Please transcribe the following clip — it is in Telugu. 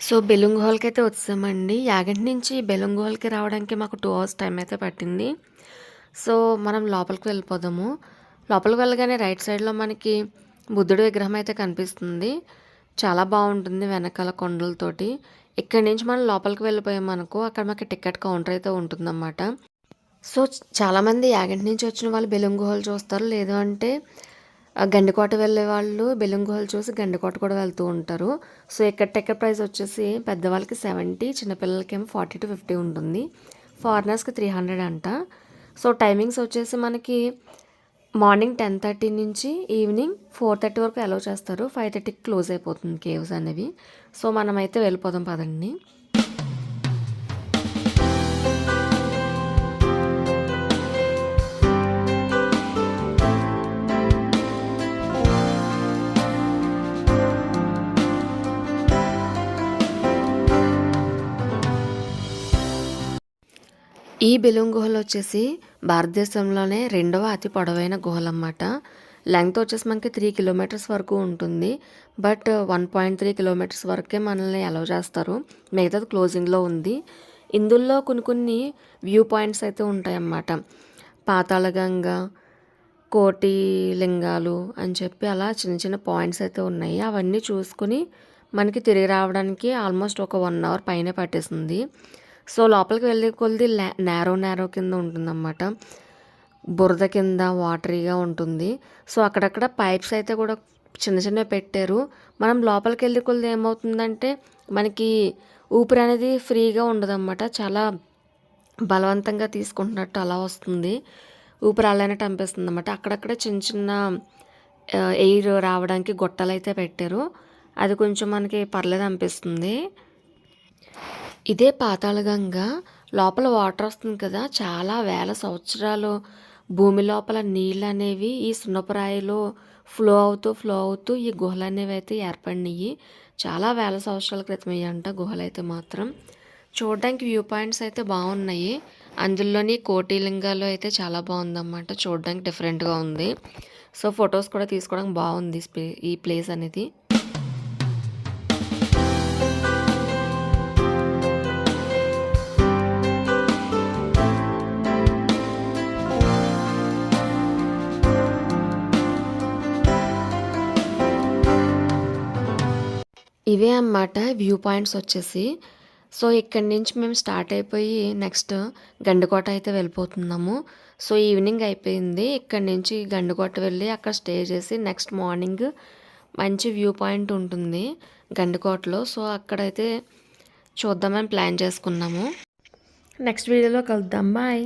సో, బెలూన్ గుహలకైతే వచ్చేసామండి. యాగంటి నుంచి బెలూన్ గుహలకి రావడానికి మాకు 2 అవర్స్ టైం అయితే పట్టింది. సో, మనం లోపలికి వెళ్ళిపోదాము. లోపలికి వెళ్ళగానే రైట్ సైడ్‌లో మనకి బుద్ధుడి విగ్రహం అయితే కనిపిస్తుంది. చాలా బావుంటుంది వెనకాల కొండలతోటి. ఇక్కడి నుంచి మనం లోపలికి వెళ్ళిపోయామనుకో అక్కడ మనకి టికెట్ కౌంటర్ అయితే ఉంటుందన్నమాట. సో, చాలామంది యాగంటి నుంచి వచ్చిన వాళ్ళు బెలూన్ గుహలు చూస్తారు. లేదు అంటే గండికోట వెళ్ళేవాళ్ళు బెలూన్ గుహలు చూసి గండికోట కూడా వెళ్తూ ఉంటారు. సో, ఇక్కడ టికెట్ ప్రైస్ వచ్చేసి పెద్దవాళ్ళకి 70, చిన్నపిల్లలకేమో 40-50 ఉంటుంది. ఫారినర్స్‌కి 300 అంట. సో, టైమింగ్స్ వచ్చేసి మనకి మార్నింగ్ 10:30 నుంచి ఈవినింగ్ 4:30 వరకు అలౌ చేస్తారు. 5:30కి క్లోజ్ అయిపోతుంది కేవ్స్ అనేవి. సో, మనమైతే వెళ్ళిపోదాం పదండి. ఈ బెలూన్ గుహలొచ్చేసి భారతదేశంలోనే రెండవ అతి పొడవైన గుహలన్నమాట. లెంగ్త్ వచ్చేసి మనకి 3 కిలోమీటర్స్ వరకు ఉంటుంది. బట్ 1.3 కిలోమీటర్స్ వరకే మనల్ని అలౌ చేస్తారు. మిగతాది క్లోజింగ్‌లో ఉంది. ఇందులో కొన్ని వ్యూ పాయింట్స్ అయితే ఉంటాయన్నమాట. పాతాళగంగ, కోటి లింగాలు అని చెప్పి అలా చిన్న చిన్న పాయింట్స్ అయితే ఉన్నాయి. అవన్నీ చూసుకొని మనకి తిరిగి రావడానికి ఆల్మోస్ట్ ఒక 1 అవర్ పైనే పట్టేసింది. సో, లోపలికి వెళ్ళే కొలది నేరో కింద ఉంటుందన్నమాట. బురద కింద వాటరీగా ఉంటుంది. సో, అక్కడక్కడ పైప్స్ అయితే కూడా చిన్న చిన్నవి పెట్టారు. మనం లోపలికి వెళ్ళే కొలది ఏమవుతుందంటే మనకి ఊపిరి అనేది ఫ్రీగా ఉండదన్నమాట. చాలా బలవంతంగా తీసుకుంటున్నట్టు అలా వస్తుంది. ఊపిరి అలానే అనిపిస్తుందన్నమాట. అక్కడక్కడ చిన్న చిన్న ఎయిర్ రావడానికి గొట్టాలైతే పెట్టారు. అది కొంచెం మనకి పర్లేదు అనిపిస్తుంది. ఇదే పాతాళగంగ. లోపల వాటర్ వస్తుంది కదా! చాలా వేల సంవత్సరాలు భూమి లోపల నీళ్ళనేవి ఈ సున్నపురాయిలో ఫ్లో అవుతూ ఈ గుహలనేవి అయితే ఏర్పడినాయి. చాలా వేల సంవత్సరాల క్రితమయ్యంట గుహలైతే మాత్రం. చూడడానికి వ్యూ పాయింట్స్ అయితే బాగున్నాయి. అందులోని కోటిలింగాలు అయితే చాలా బాగుందన్నమాట. చూడడానికి డిఫరెంట్‌గా ఉంది. సో, ఫొటోస్ కూడా తీసుకోవడానికి బాగుంది ఈ ప్లేస్ అనేది. ఇవే అన్నమాట వ్యూ పాయింట్స్ వచ్చేసి. సో, ఇక్కడి నుంచి మేము స్టార్ట్ అయిపోయి నెక్స్ట్ గండికోట అయితే వెళ్ళిపోతున్నాము. సో, ఈవినింగ్ అయిపోయింది. ఇక్కడి నుంచి గండికోట వెళ్ళి అక్కడ స్టే చేసి నెక్స్ట్ మార్నింగ్ మంచి వ్యూ పాయింట్ ఉంటుంది గండికోటలో. సో, అక్కడైతే చూద్దామని ప్లాన్ చేసుకున్నాము. నెక్స్ట్ వీడియోలో కలుద్దాం. బాయ్.